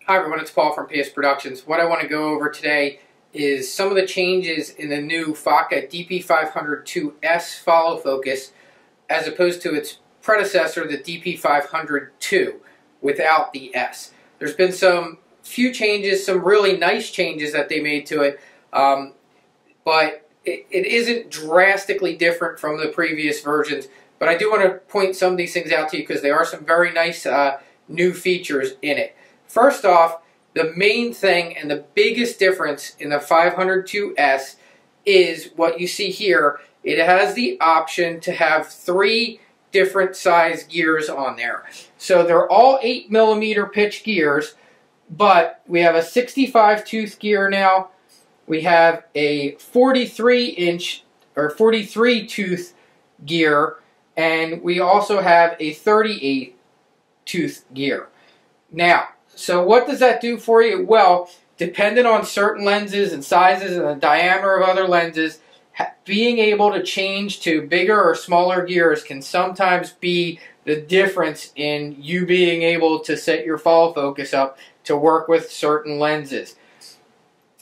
Hi everyone, it's Paul from PS Productions. What I want to go over today is some of the changes in the new Fotga DP 502S follow focus as opposed to its predecessor, the DP 502, without the S. There's been some few changes, some really nice changes that they made to it, but it isn't drastically different from the previous versions. But I do want to point some of these things out to you because there are some very nice new features in it. First off, the main thing and the biggest difference in the 502S is what you see here. It has the option to have 3 different size gears on there. So they're all 8mm pitch gears, but we have a 65 tooth gear now. We have a 43-inch or 43 tooth gear, and we also have a 38 tooth gear. Now, so what does that do for you? Well, depending on certain lenses and sizes and the diameter of other lenses, being able to change to bigger or smaller gears can sometimes be the difference in you being able to set your follow focus up to work with certain lenses.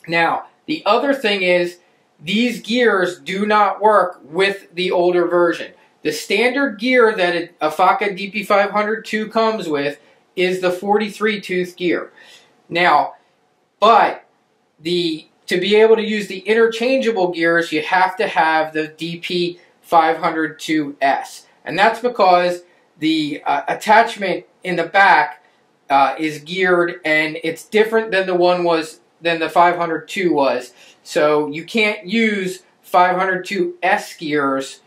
Now, the other thing is these gears do not work with the older version. The standard gear that a Fotga DP 502 comes with is the 43 tooth gear. Now, but to be able to use the interchangeable gears, you have to have the DP 502S. And that's because the attachment in the back is geared, and it's different than the 502 was. So you can't use 502S gears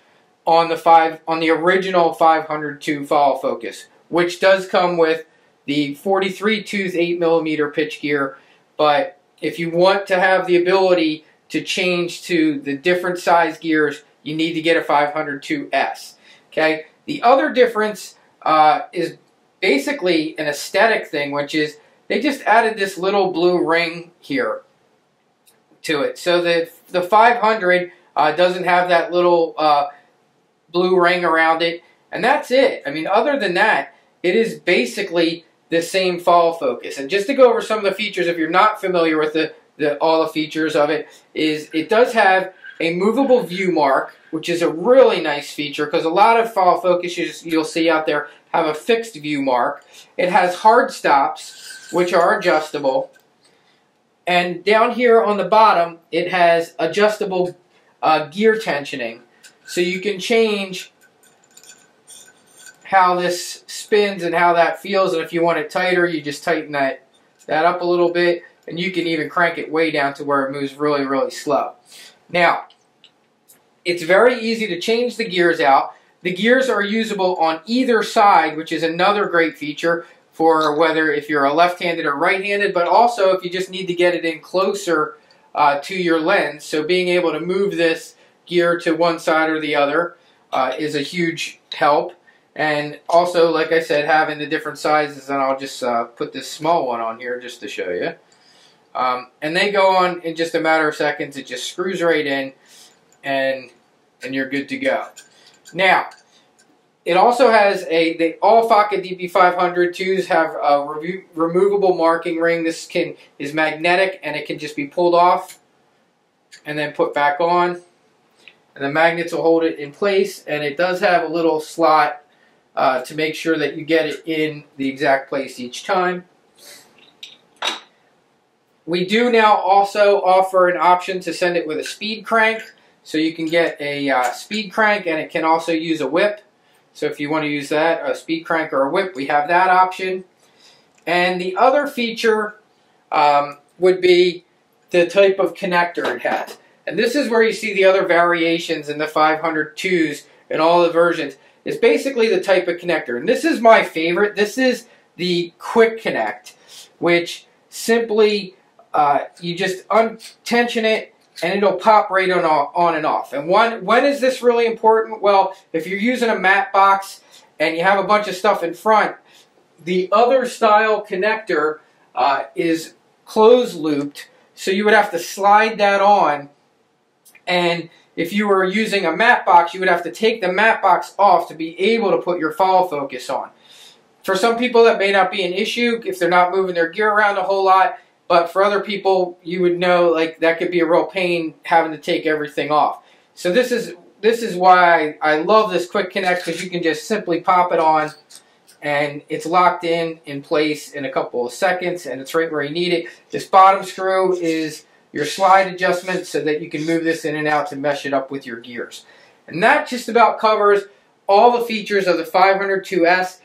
on the original 502 follow focus, which does come with the 43 tooth 8mm pitch gear. But if you want to have the ability to change to the different size gears, you need to get a 502S. Okay. The other difference is basically an aesthetic thing, which is they just added this little blue ring here to it. So the 500 doesn't have that little blue ring around it, and that's it. I mean, other than that, it is basically the same follow focus. And just to go over some of the features, if you're not familiar with all the features of it, is it does have a movable view mark, which is a really nice feature because a lot of follow focuses you'll see out there have a fixed view mark. It has hard stops, which are adjustable. And down here on the bottom, it has adjustable gear tensioning. So you can change how this spins and how that feels, and if you want it tighter, you just tighten that up a little bit, and you can even crank it way down to where it moves really, really slow. Now, it's very easy to change the gears out. The gears are usable on either side, which is another great feature for whether if you're a left-handed or right-handed, but also if you just need to get it in closer to your lens. So being able to move this gear to one side or the other is a huge help. And also, like I said, having the different sizes, and I'll just put this small one on here just to show you. And they go on in just a matter of seconds. It just screws right in, and you're good to go. Now, it also has all Fotga DP 502s have a removable marking ring. This is magnetic, and it can just be pulled off and then put back on. And the magnets will hold it in place, and it does have a little slot to make sure that you get it in the exact place each time. We do now also offer an option to send it with a speed crank. So you can get a speed crank, and it can also use a whip. So if you want to use that, a speed crank or a whip, we have that option. And the other feature would be the type of connector it has. And this is where you see the other variations in the 502s and all the versions. It's basically the type of connector. And this is my favorite. This is the quick connect, which simply you just untension it and it'll pop right on and off. And when is this really important? Well, if you're using a matte box and you have a bunch of stuff in front, the other style connector is closed looped, so you would have to slide that on. And if you were using a matte box, you would have to take the matte box off to be able to put your follow focus on. For some people, that may not be an issue if they're not moving their gear around a whole lot. But for other people, you would know like that could be a real pain having to take everything off. So this is why I love this quick connect, because you can just simply pop it on and it's locked in place in a couple of seconds, and it's right where you need it. This bottom screw is your slide adjustment so that you can move this in and out to mesh it up with your gears. And that just about covers all the features of the 502S.